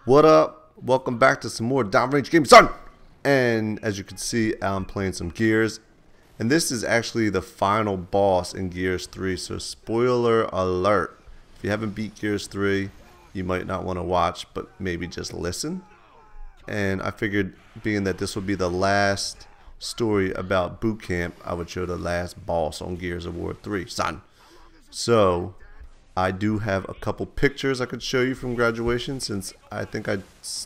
What up? Welcome back to some more Downrange Gaming, son! And as you can see, I'm playing some Gears. And this is actually the final boss in Gears 3, so spoiler alert. If you haven't beat Gears 3, you might not want to watch, but maybe just listen. And I figured, being that this would be the last story about boot camp, I would show the last boss on Gears of War 3, son. So I do have a couple pictures I could show you from graduation, since I think I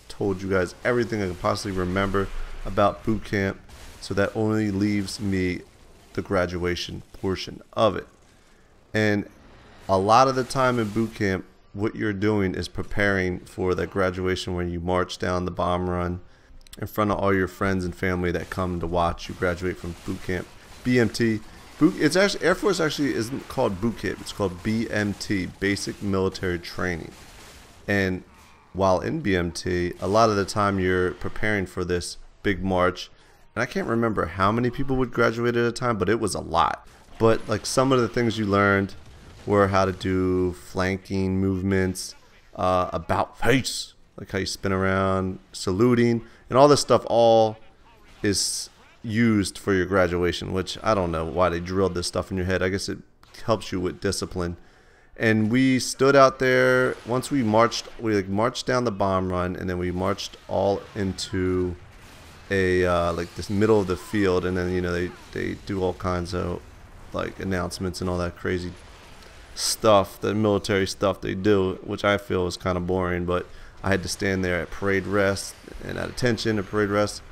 told you guys everything I could possibly remember about boot camp, so that only leaves me the graduation portion of it. And a lot of the time in boot camp, what you're doing is preparing for that graduation when you march down the bomb run in front of all your friends and family that come to watch you graduate from boot camp. BMT. It's actually, Air Force actually isn't called boot camp, it's called BMT, Basic Military Training. And while in BMT, a lot of the time you're preparing for this big march, and I can't remember how many people would graduate at a time, but it was a lot. But like, some of the things you learned were how to do flanking movements, about face, like how you spin around, saluting, and all this stuff all is used for your graduation, which I don't know why they drilled this stuff in your head. I guess it helps you with discipline. And we stood out there once we marched down the bomb run, and then we marched all into a like this middle of the field, and then, you know, they do all kinds of like announcements and all that crazy stuff, the military stuff they do, which I feel is kind of boring. But I had to stand there at parade rest and at attention at parade rest.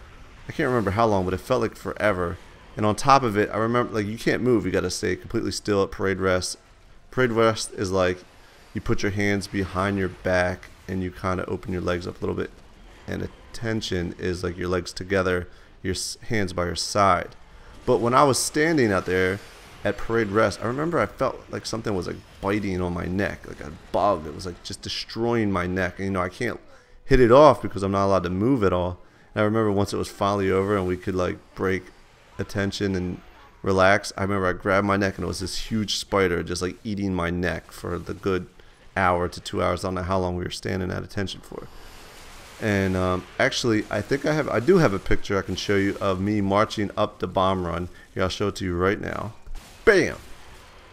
I can't remember how long, but it felt like forever. And on top of it, I remember, like, you can't move. You got to stay completely still at parade rest. Parade rest is like you put your hands behind your back and you kind of open your legs up a little bit. And attention is like your legs together, your hands by your side. But when I was standing out there at parade rest, I remember I felt like something was like biting on my neck, like a bug. It was like just destroying my neck. And, you know, I can't hit it off because I'm not allowed to move at all. And I remember once it was finally over and we could like break attention and relax, I remember I grabbed my neck and it was this huge spider just like eating my neck for the good hour to 2 hours. I don't know how long we were standing at attention for. And actually, I think I do have a picture I can show you of me marching up the bomb run. Here, I'll show it to you right now. Bam!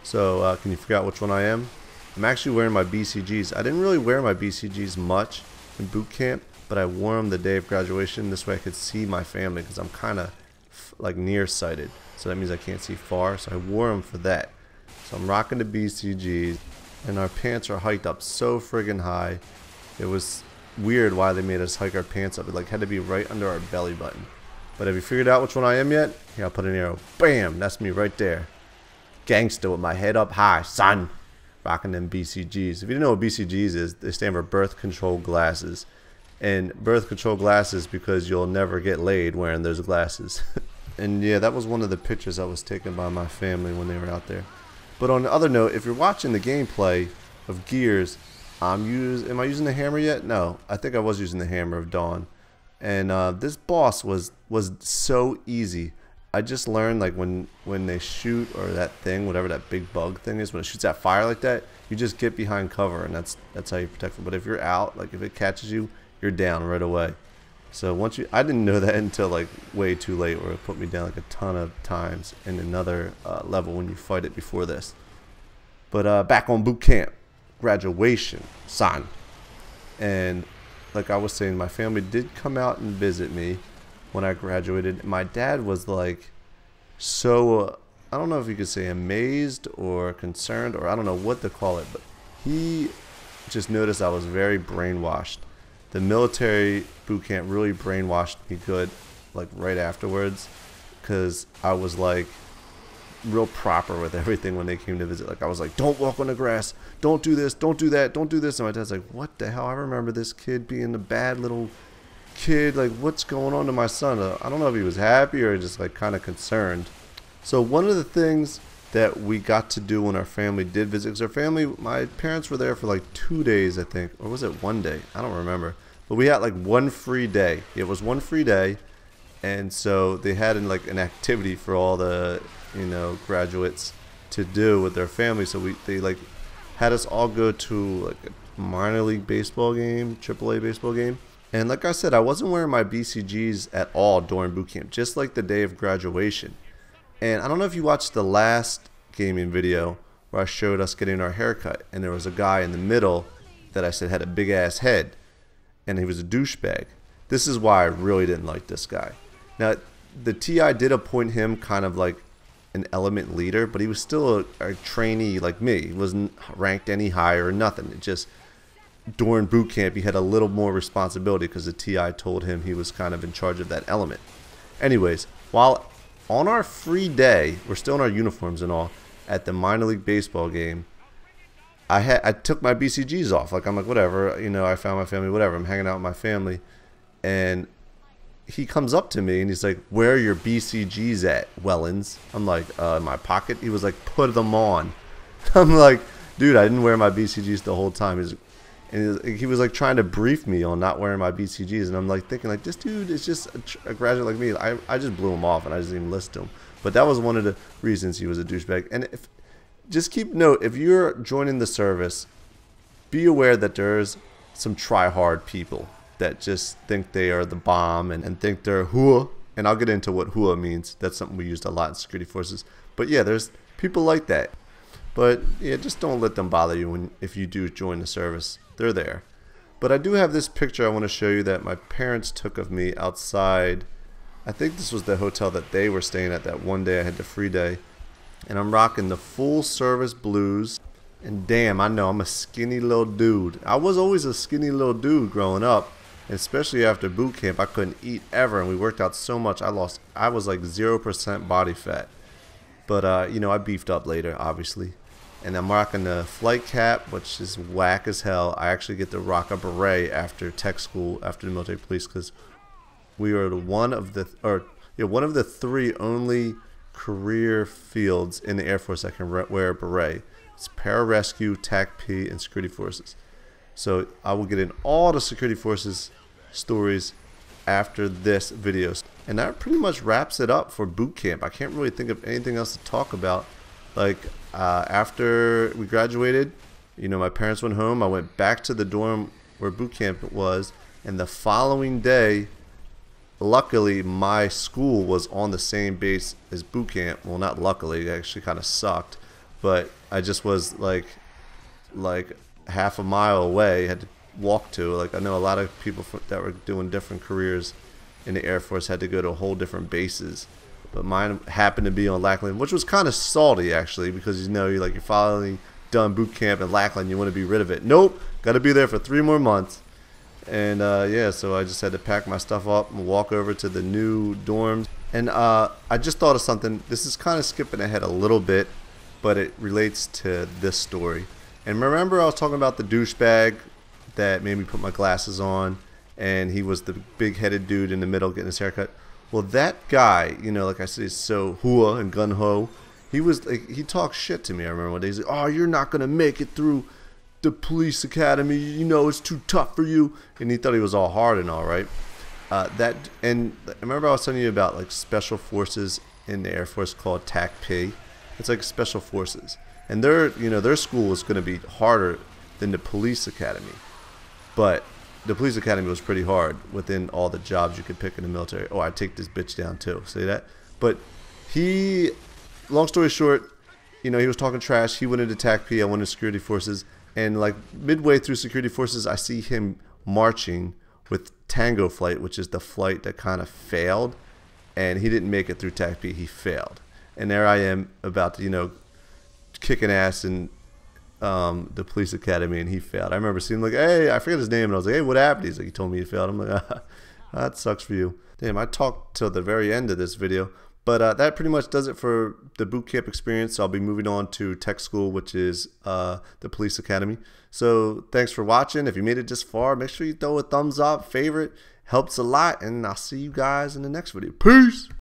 So can you figure out which one I am? I'm actually wearing my BCGs. I didn't really wear my BCGs much in boot camp, but I wore them the day of graduation. This way I could see my family, because I'm kind of like nearsighted, so that means I can't see far, so I wore them for that. So I'm rocking the BCGs, and our pants are hiked up so friggin' high. It was weird why they made us hike our pants up. It like had to be right under our belly button. But have you figured out which one I am yet? Here, I'll put an arrow. Bam! That's me right there. Gangsta with my head up high, son. Rocking them BCGs. If you didn't know what BCGs is, they stand for birth control glasses. And birth control glasses because you'll never get laid wearing those glasses. And yeah, that was one of the pictures that was taken by my family when they were out there. But on the other note, if you're watching the gameplay of Gears, am I using the hammer yet? No, I think I was using the Hammer of Dawn. And this boss was so easy. I just learned, like, when they shoot, or that thing, whatever that big bug thing is, when it shoots that fire like that, you just get behind cover, and that's how you protect them. But if you're out, like if it catches you, you're down right away. So I didn't know that until like way too late, where it put me down like a ton of times in another level when you fight it before this. But back on boot camp, graduation, son. And like I was saying, my family did come out and visit me when I graduated. My dad was like so, I don't know if you could say amazed or concerned, or I don't know what to call it, but he just noticed I was very brainwashed. The military boot camp really brainwashed me good, like right afterwards, because I was like real proper with everything when they came to visit. Like I was like, don't walk on the grass, don't do this, don't do that, don't do this. And my dad's like, what the hell? I remember this kid being a bad little kid. Like, what's going on to my son? I don't know if he was happy or just like kind of concerned. So one of the things that we got to do when our family did visit, because our family, my parents were there for like 2 days, I think, or was it 1 day? I don't remember. But we had like one free day. It was one free day, and so they had like an activity for all the, you know, graduates to do with their family. So they like had us all go to like minor league baseball game, AAA baseball game. And like I said, I wasn't wearing my BCGs at all during boot camp, just like the day of graduation. And I don't know if you watched the last gaming video where I showed us getting our haircut, and there was a guy in the middle that I said had a big ass head, and he was a douchebag. This is why I really didn't like this guy. Now, the TI did appoint him kind of like an element leader, but he was still a trainee like me. He wasn't ranked any higher or nothing. It just, during boot camp, he had a little more responsibility because the TI told him he was kind of in charge of that element. Anyways, while on our free day, we're still in our uniforms and all, at the minor league baseball game, I took my BCGs off. Like, I'm like, whatever, you know, I found my family, whatever. I'm hanging out with my family. And he comes up to me and he's like, where are your BCGs at, Wellens? I'm like, in my pocket. He was like, put them on. I'm like, dude, I didn't wear my BCGs the whole time. He was like trying to brief me on not wearing my BCGs. And I'm like thinking, like, this dude is just a graduate like me. I just blew him off and I just didn't even listen to him. But that was one of the reasons he was a douchebag. And just keep note, if you're joining the service, be aware that there's some try-hard people that just think they are the bomb and think they're hua. And I'll get into what hua means. That's something we used a lot in security forces. But yeah, there's people like that. But yeah, just don't let them bother you if you do join the service. They're there. But I do have this picture I want to show you that my parents took of me outside. I think this was the hotel that they were staying at that one day I had the free day. And I'm rocking the full service blues. And damn, I know I'm a skinny little dude. I was always a skinny little dude growing up. And especially after boot camp, I couldn't eat ever. And we worked out so much, I was like 0% body fat. But, you know, I beefed up later, obviously. And I'm rocking the flight cap, which is whack as hell. I actually get to rock a beret after tech school, after the military police, because we are one of the three only career fields in the Air Force that can wear a beret. It's pararescue, TAC-P, and security forces. So I will get in all the security forces stories after this video. And that pretty much wraps it up for boot camp. I can't really think of anything else to talk about. Like, after we graduated, you know, my parents went home. I went back to the dorm where boot camp was. And the following day, luckily, my school was on the same base as boot camp. Well, not luckily, it actually kind of sucked. But I just was like half a mile away, had to walk to. Like, I know a lot of people that were doing different careers in the Air Force had to go to whole different bases. But mine happened to be on Lackland, which was kind of salty, actually, because, you know, you're finally done boot camp in Lackland, you want to be rid of it. Nope, got to be there for 3 more months. And yeah, so I just had to pack my stuff up and walk over to the new dorms. And I just thought of something. This is kind of skipping ahead a little bit, but it relates to this story. And remember, I was talking about the douchebag that made me put my glasses on, and he was the big-headed dude in the middle getting his haircut. Well, that guy, you know, like I said, he's so hua and gun-ho. He talked shit to me. I remember one day. He's like, "Oh, you're not gonna make it through the police academy. You know, it's too tough for you." And he thought he was all hard and all, right? And I remember I was telling you about like special forces in the Air Force called TAC-P. It's like special forces, and their school was going to be harder than the police academy, but the police academy was pretty hard within all the jobs you could pick in the military. Oh, I'd take this bitch down too. See that? But long story short, you know, he was talking trash. He went into TAC-P. I went into security forces, and like midway through security forces, I see him marching with Tango Flight, which is the flight that kind of failed, and he didn't make it through TAC-P. He failed. And there I am about to, you know, kicking ass in the police academy, and he failed. I remember seeing him like, "Hey," I forget his name, and I was like, "Hey, what happened?" He's like, "He told me he failed." I'm like, that sucks for you. Damn, I talked till the very end of this video. But that pretty much does it for the boot camp experience. I'll be moving on to tech school, which is the police academy. So thanks for watching. If you made it this far, make sure you throw a thumbs up, favorite. Helps a lot, and I'll see you guys in the next video. Peace!